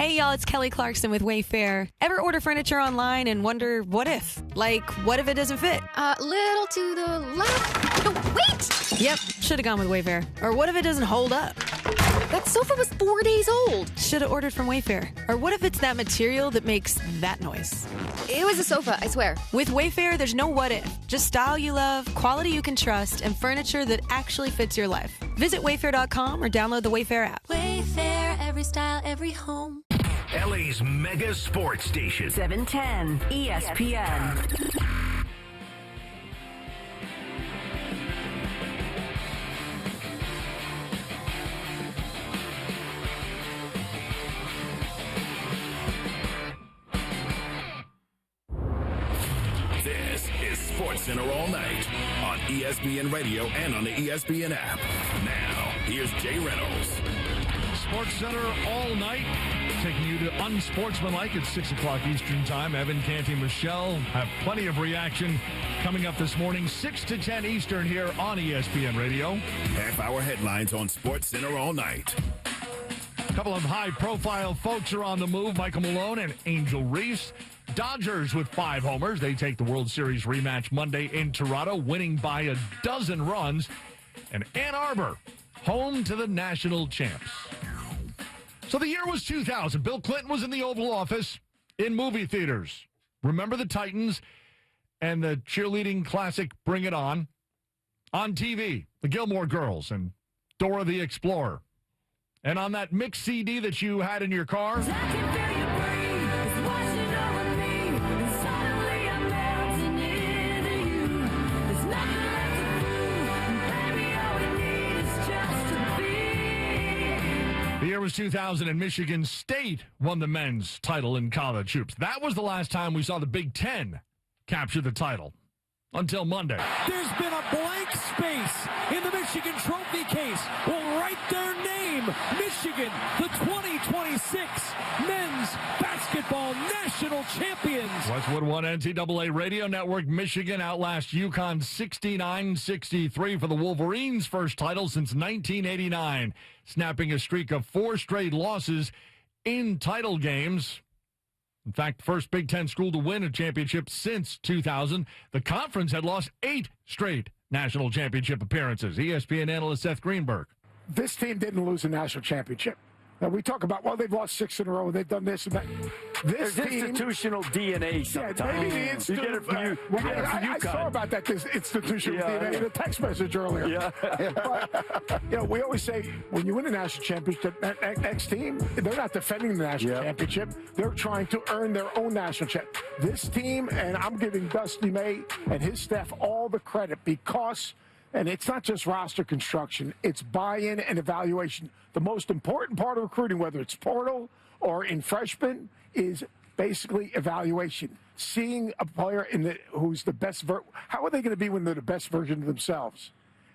Hey, y'all, it's Kelly Clarkson with Wayfair. Ever order furniture online and wonder what if? Like, what if it doesn't fit? Little to the left. No, wait! Yep, should have gone with Wayfair. Or what if it doesn't hold up? That sofa was 4 days old. Should have ordered from Wayfair. Or what if it's that material that makes that noise? It was a sofa, I swear. With Wayfair, there's no what if. Just style you love, quality you can trust, and furniture that actually fits your life. Visit Wayfair.com or download the Wayfair app. Wayfair, every style, every home. LA's mega sports station. 710 ESPN. This is SportsCenter All Night on ESPN Radio and on the ESPN app. Now, here's Jay Reynolds. SportsCenter All Night, taking you to unsportsmanlike at 6 o'clock Eastern Time. Evan, Canty, Michelle have plenty of reaction coming up this morning, 6 to 10 Eastern here on ESPN Radio. Half-hour headlines on SportsCenter All Night. A couple of high-profile folks are on the move, Michael Malone and Angel Reese. Dodgers with 5 homers. They take the World Series rematch Monday in Toronto, winning by a dozen runs. And Ann Arbor, home to the national champs. So the year was 2000. Bill Clinton was in the Oval Office in movie theaters. Remember the Titans and the cheerleading classic Bring It On? On TV, the Gilmore Girls and Dora the Explorer. And on that mixed CD that you had in your car, the year was 2000, and Michigan State won the men's title in college hoops. That was the last time we saw the Big Ten capture the title. Until Monday. There's been a blank space in the Michigan trophy case. Will write their name. Michigan, the 2026 men's basketball national champions. Westwood One NCAA Radio Network. Michigan outlast UConn 69-63 for the Wolverines' first title since 1989, snapping a streak of 4 straight losses in title games. In fact, first Big Ten school to win a championship since 2000. The conference had lost 8 straight national championship appearances. ESPN analyst Seth Greenberg. This team didn't lose a national championship. Now, we talk about, well, they've lost 6 in a row, they've done this and that. There's institutional DNA sometimes. Yeah, maybe the institutional. I saw about that, this institutional DNA in a text message earlier. Yeah. But, we always say, when you win a national championship, that next team, they're not defending the national championship. They're trying to earn their own national championship. This team, and I'm giving Dusty May and his staff all the credit because, and it's not just roster construction, it's buy-in and evaluation. The most important part of recruiting, whether it's portal or in freshman, is basically evaluation. Seeing a player who's the best. How are they going to be when they're the best version of themselves?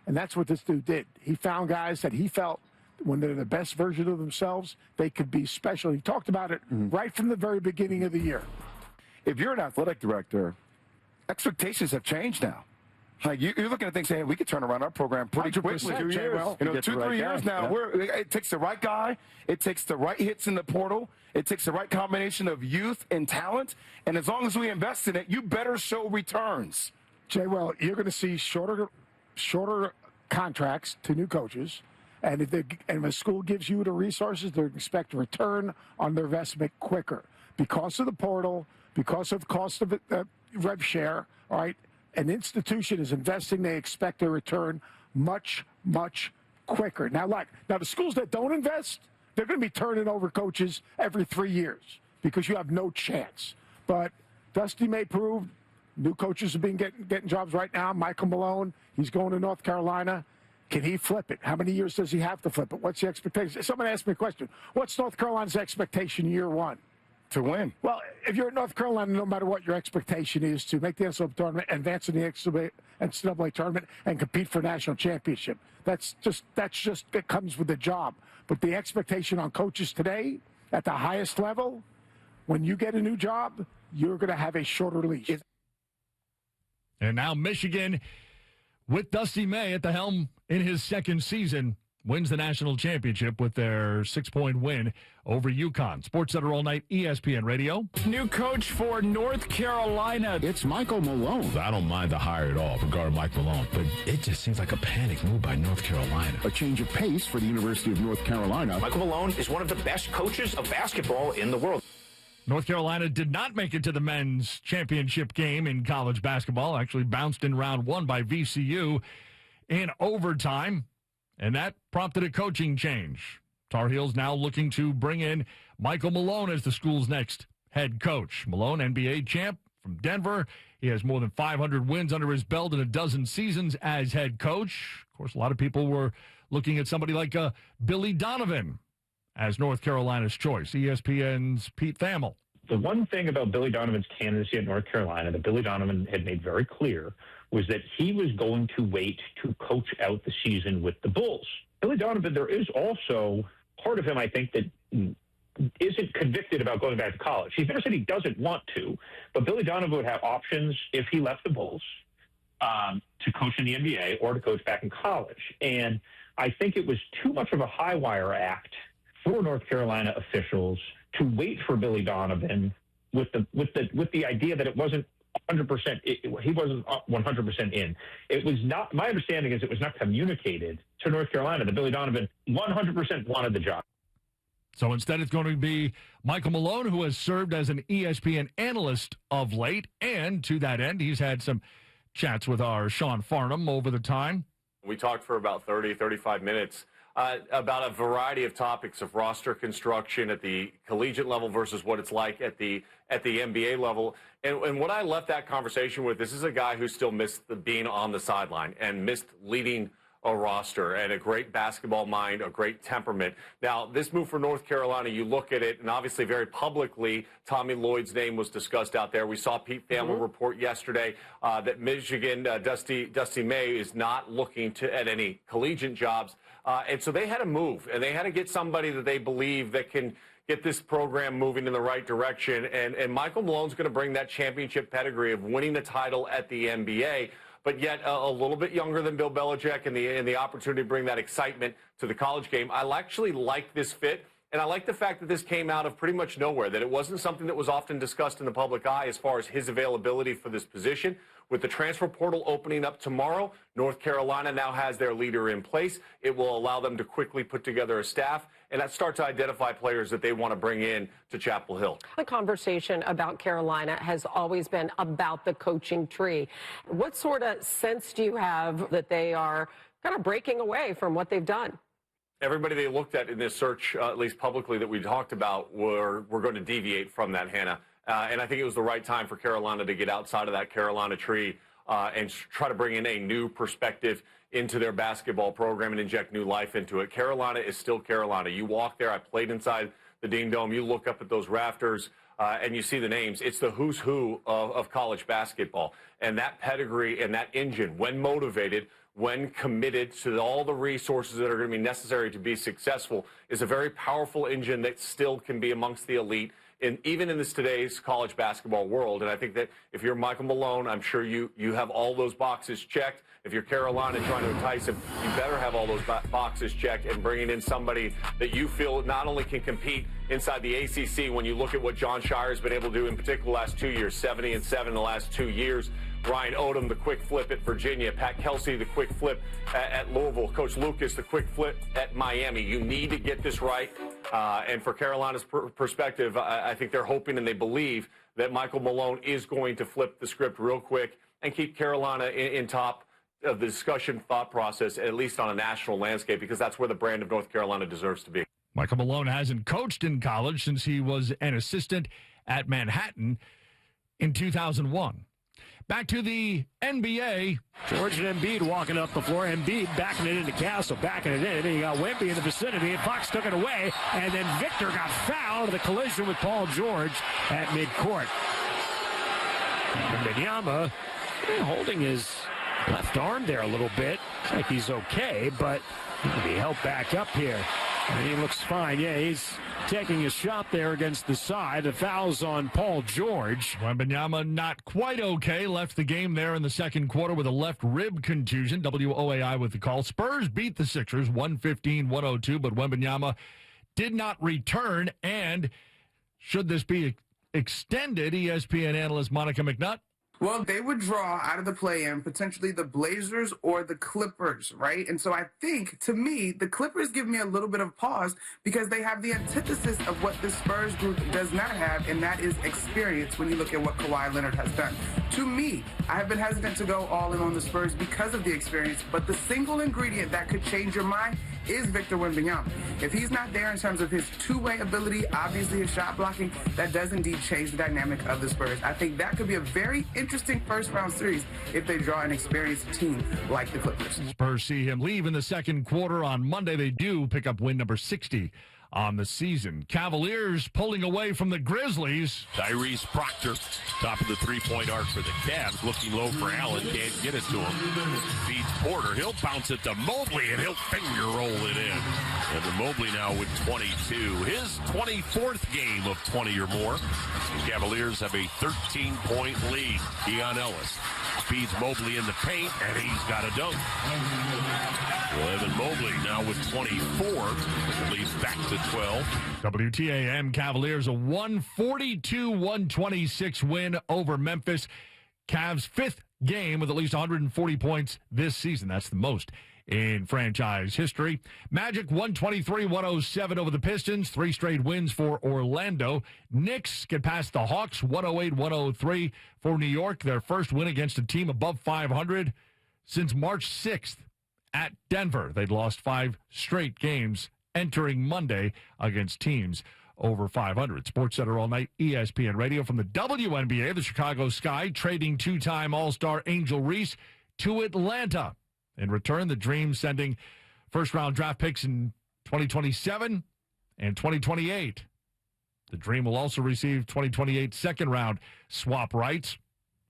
And that's what this dude did. He found guys that he felt when they're the best version of themselves, they could be special. He talked about it right from the very beginning of the year. If you're an athletic director, expectations have changed now. Like you're looking at things saying we could turn around our program pretty quickly. 2 years. 2-3 years now. It takes the right guy. It takes the right hits in the portal. It takes the right combination of youth and talent. And as long as we invest in it, you better show returns. Jay, well, you're going to see shorter contracts to new coaches. And if a school gives you the resources, they expect a return on their investment quicker. Because of the portal, because of cost of rev share, all right? An institution is investing, they expect a return much, much quicker. Now, the schools that don't invest, they're going to be turning over coaches every 3 years because you have no chance. But Dusty May proved new coaches have been getting jobs right now. Michael Malone, he's going to North Carolina. Can he flip it? How many years does he have to flip it? What's the expectation? Someone asked me a question. What's North Carolina's expectation year one? To win. Well, if you're at North Carolina, no matter what your expectation is to make the NCAA tournament, advance in the NCAA tournament, and compete for a national championship. That's just it comes with the job. But the expectation on coaches today at the highest level, when you get a new job, you're going to have a shorter leash. And now Michigan, with Dusty May at the helm in his second season, wins the national championship with their 6-point win over UConn. SportsCenter all night, ESPN Radio. New coach for North Carolina. It's Michael Malone. I don't mind the hire at all for guard Mike Malone, but it just seems like a panic move by North Carolina. A change of pace for the University of North Carolina. Michael Malone is one of the best coaches of basketball in the world. North Carolina did not make it to the men's championship game in college basketball, actually bounced in round 1 by VCU in overtime, and that prompted a coaching change. Tar Heels now looking to bring in Michael Malone as the school's next head coach. Malone, NBA champ from Denver. He has more than 500 wins under his belt in a dozen seasons as head coach. Of course, a lot of people were looking at somebody like Billy Donovan as North Carolina's choice. ESPN's Pete Thamel. The one thing about Billy Donovan's candidacy at North Carolina that Billy Donovan had made very clear was that he was going to wait to coach out the season with the Bulls. Billy Donovan, there is also part of him, I think, that isn't convicted about going back to college. He's never said he doesn't want to, but Billy Donovan would have options if he left the Bulls to coach in the NBA or to coach back in college. And I think it was too much of a high wire act for North Carolina officials to wait for Billy Donovan with the idea that it wasn't 100%. He wasn't 100% in. It was not. My understanding is it was not communicated to North Carolina that Billy Donovan 100% wanted the job. So instead, it's going to be Michael Malone, who has served as an ESPN analyst of late, and to that end, he's had some chats with our Sean Farnham over the time. We talked for about 30, 35 minutes. About a variety of topics of roster construction at the collegiate level versus what it's like at the NBA level. And what I left that conversation with, this is a guy who still missed being on the sideline and missed leading a roster, and a great basketball mind, a great temperament. Now, this move for North Carolina, you look at it, and obviously very publicly, Tommy Lloyd's name was discussed out there. We saw Pete Thamel report yesterday that Michigan, Dusty May, is not looking at any collegiate jobs. And so they had to move, and they had to get somebody that they believe that can get this program moving in the right direction. And Michael Malone's going to bring that championship pedigree of winning the title at the NBA, but yet a little bit younger than Bill Belichick, and the opportunity to bring that excitement to the college game. I actually like this fit, and I like the fact that this came out of pretty much nowhere, that it wasn't something that was often discussed in the public eye as far as his availability for this position. With the transfer portal opening up tomorrow, North Carolina now has their leader in place. It will allow them to quickly put together a staff and start to identify players that they want to bring in to Chapel Hill. The conversation about Carolina has always been about the coaching tree. What sort of sense do you have that they are kind of breaking away from what they've done? Everybody they looked at in this search, at least publicly, that we talked about, were going to deviate from that, Hannah. And I think it was the right time for Carolina to get outside of that Carolina tree and try to bring in a new perspective into their basketball program and inject new life into it. Carolina is still Carolina. You walk there. I played inside the Dean Dome. You look up at those rafters and you see the names. It's the who's who of college basketball. And that pedigree and that engine, when motivated, when committed to all the resources that are going to be necessary to be successful, is a very powerful engine that still can be amongst the elite, even in today's college basketball world. And I think that if you're Michael Malone, I'm sure you have all those boxes checked. If you're Carolina trying to entice him, you better have all those boxes checked, and bringing in somebody that you feel not only can compete inside the ACC, when you look at what John Shire has been able to do in particular the last 2 years, 70-7 in the last 2 years. Ryan Odom, the quick flip at Virginia. Pat Kelsey, the quick flip at Louisville. Coach Lucas, the quick flip at Miami. You need to get this right. And for Carolina's perspective, I think they're hoping and they believe that Michael Malone is going to flip the script real quick and keep Carolina in top of the discussion thought process, at least on a national landscape, because that's where the brand of North Carolina deserves to be. Michael Malone hasn't coached in college since he was an assistant at Manhattan in 2001. Back to the NBA. George and Embiid walking up the floor. Embiid backing it into Castle, backing it in. And then you got Wemby in the vicinity, and Fox took it away. And then Victor got fouled in the collision with Paul George at midcourt. And Wembanyama holding his left arm there a little bit. Looks like he's okay, but he can be held back up here. He looks fine. Yeah, he's taking a shot there against the side. The foul's on Paul George. Wembanyama not quite okay. Left the game there in the second quarter with a left rib contusion. WOAI with the call. Spurs beat the Sixers 115-102, but Wembanyama did not return. And should this be extended, ESPN analyst Monica McNutt? Well, they would draw out of the play-in potentially the Blazers or the Clippers, right? And so I think, to me, the Clippers give me a little bit of pause because they have the antithesis of what the Spurs group does not have, and that is experience when you look at what Kawhi Leonard has done. To me, I have been hesitant to go all in on the Spurs because of the experience, but the single ingredient that could change your mind is Victor Wembanyama. If he's not there in terms of his two-way ability, obviously his shot blocking, that does indeed change the dynamic of the Spurs. I think that could be a very interesting first-round series if they draw an experienced team like the Clippers. Spurs see him leave in the second quarter on Monday. They do pick up win number 60 on the season. Cavaliers pulling away from the Grizzlies. Tyrese Proctor, top of the three-point arc for the Cavs, looking low for Allen, can't get it to him. Feeds Porter, he'll bounce it to Mobley, and he'll finger roll it in. And the Mobley now with 22, his 24th game of 20 or more. The Cavaliers have a 13-point lead. Keon Ellis feeds Mobley in the paint, and he's got a dunk. Well, Evan Mobley now with 24, leads back to 12. WTAM Cavaliers a 142-126 win over Memphis. Cavs' fifth game with at least 140 points this season. That's the most in franchise history. Magic 123-107 over the Pistons. 3 straight wins for Orlando. Knicks get past the Hawks 108-103 for New York. Their first win against a team above 500 since March 6th at Denver. They'd lost 5 straight games entering Monday against teams over 500. SportsCenter all night, ESPN Radio. From the WNBA, the Chicago Sky trading 2-time All-Star Angel Reese to Atlanta. In return, the Dream sending first-round draft picks in 2027 and 2028. The Dream will also receive 2028 second-round swap rights.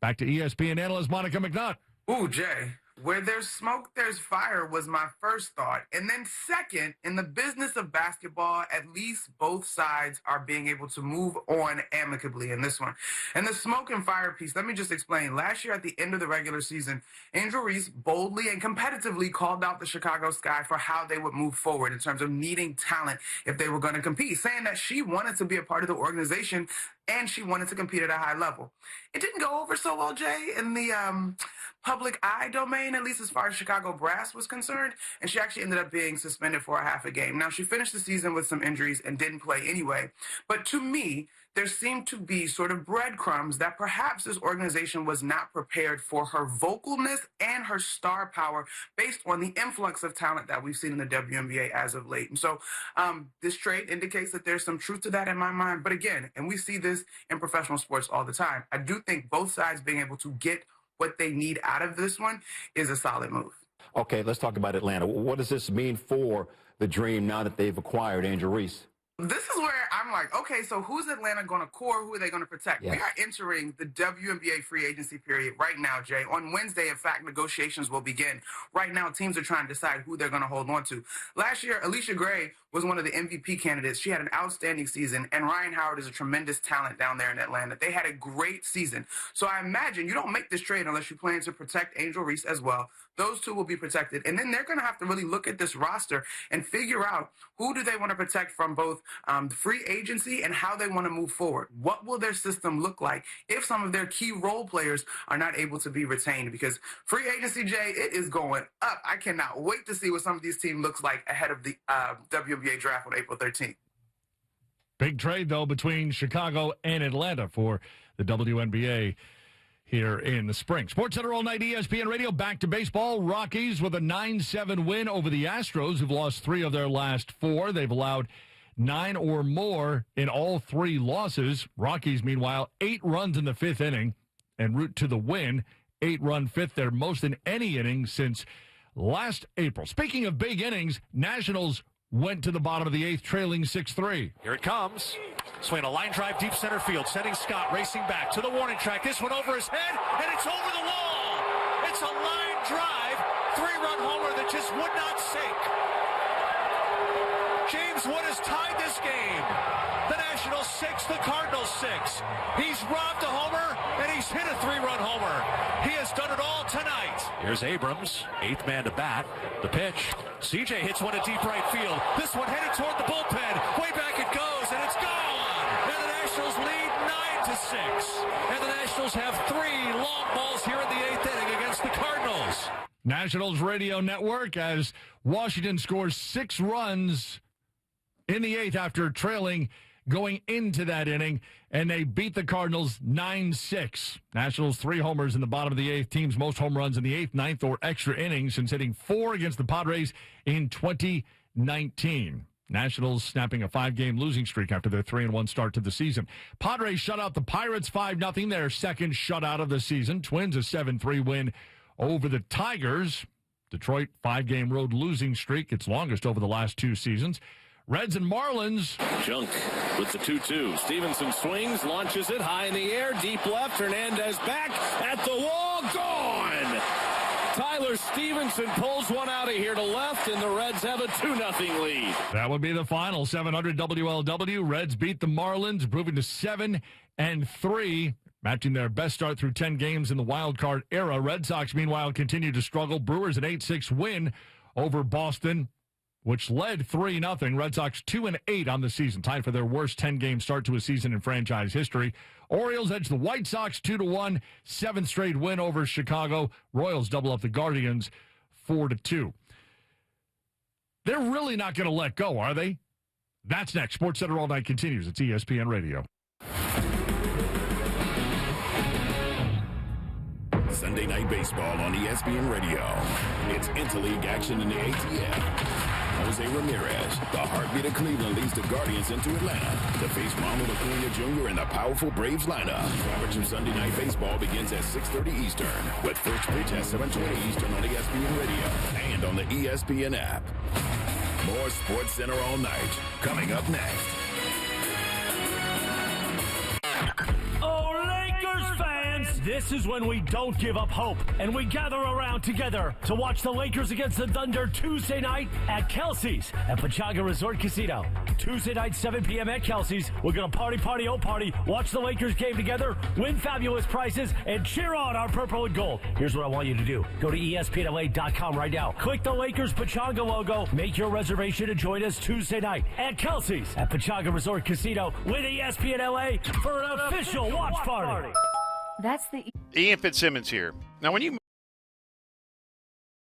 Back to ESPN analyst Monica McNutt. Ooh, Jay. Where there's smoke, there's fire was my first thought. And then second, in the business of basketball, at least both sides are being able to move on amicably in this one. And the smoke and fire piece, let me just explain. Last year at the end of the regular season, Angel Reese boldly and competitively called out the Chicago Sky for how they would move forward in terms of needing talent if they were going to compete, saying that she wanted to be a part of the organization and she wanted to compete at a high level. It didn't go over so well, Jay, in the public eye domain, at least as far as Chicago brass was concerned, and she actually ended up being suspended for a half a game. Now, she finished the season with some injuries and didn't play anyway, but to me, there seemed to be sort of breadcrumbs that perhaps this organization was not prepared for her vocalness and her star power based on the influx of talent that we've seen in the WNBA as of late. And so this trade indicates that there's some truth to that in my mind. But again, and we see this in professional sports all the time, I do think both sides being able to get what they need out of this one is a solid move. Okay, let's talk about Atlanta. What does this mean for the Dream now that they've acquired Angel Reese? This is where I'm like, okay, so who's Atlanta going to core? Who are they going to protect? Yes. We are entering the WNBA free agency period right now, Jay. On Wednesday, in fact, negotiations will begin. Right now, teams are trying to decide who they're going to hold on to. Last year, Alicia Gray was one of the MVP candidates. She had an outstanding season, and Ryan Howard is a tremendous talent down there in Atlanta. They had a great season. So I imagine you don't make this trade unless you plan to protect Angel Reese as well. Those two will be protected. And then they're going to have to really look at this roster and figure out who do they want to protect from both free agency and how they want to move forward. What will their system look like if some of their key role players are not able to be retained? Because free agency, Jay, it is going up. I cannot wait to see what some of these teams looks like ahead of the WNBA draft on April 13th. Big trade, though, between Chicago and Atlanta for the WNBA here in the spring. SportsCenter all night, ESPN Radio. Back to baseball. Rockies with a 9-7 win over the Astros, who've lost 3 of their last 4. They've allowed 9 or more in all 3 losses. Rockies, meanwhile, 8 runs in the 5th inning en route to the win. 8-run 5th, their most in any inning since last April. Speaking of big innings, Nationals went to the bottom of the 8th, trailing 6-3. Here it comes. Swing a line drive deep center field, sending Scott racing back to the warning track. This one over his head, and it's over the wall. It's a line drive, 3-run homer that just would not sink. James Wood has tied this game. The Nationals 6, the Cardinals 6. He's robbed a homer, and he's hit a 3-run homer. He has done it all tonight. Here's Abrams, 8th man to bat. The pitch. CJ hits one to deep right field. This one headed toward the bullpen. Way back it goes, and it's gone. And the Nationals lead 9-6. And the Nationals have 3 long balls here in the 8th inning against the Cardinals. Nationals Radio Network as Washington scores 6 runs in the 8th after trailing going into that inning, and they beat the Cardinals 9-6. Nationals 3 homers in the bottom of the 8th. Team's most home runs in the 8th, 9th, or extra innings since hitting 4 against the Padres in 2019. Nationals snapping a 5-game losing streak after their 3-1 start to the season. Padres shut out the Pirates 5-0, their second shutout of the season. Twins a 7-3 win over the Tigers. Detroit 5-game road losing streak, its longest over the last 2 seasons. Reds and Marlins. Junk with the 2-2. Stevenson swings, launches it high in the air, deep left. Hernandez back at the wall, gone. Tyler Stevenson pulls one out of here to left, and the Reds have a 2-0 lead. That would be the final. 700 WLW. Reds beat the Marlins, improving to 7-3, matching their best start through 10 games in the wild card era. Red Sox, meanwhile, continue to struggle. Brewers an 8-6 win over Boston, which led 3-0. Red Sox 2-8 on the season, tied for their worst 10-game start to a season in franchise history. Orioles edge the White Sox 2-1, 7th straight win over Chicago. Royals double up the Guardians 4-2. They're really not going to let go, are they? That's next. SportsCenter All Night continues. It's ESPN Radio. Sunday Night Baseball on ESPN Radio. It's interleague action in the ATL. Jose Ramirez, the heartbeat of Cleveland, leads the Guardians into Atlanta to face Ronald Acuna Jr. and the powerful Braves lineup. Coverage of Sunday Night Baseball begins at 6:30 Eastern, with first pitch at 7:20 Eastern on ESPN Radio and on the ESPN app. More SportsCenter All Night coming up next. Oh, Lakers fans! This is when we don't give up hope, and we gather around together to watch the Lakers against the Thunder Tuesday night at Kelsey's at Pechanga Resort Casino. Tuesday night, 7 p.m. at Kelsey's. We're going to party, watch the Lakers game together, win fabulous prizes, and cheer on our purple and gold. Here's what I want you to do. Go to ESPNLA.com right now. Click the Lakers Pechanga logo. Make your reservation to join us Tuesday night at Kelsey's at Pechanga Resort Casino with ESPNLA for an official watch party. That's the Ian Fitzsimmons here. Now, when you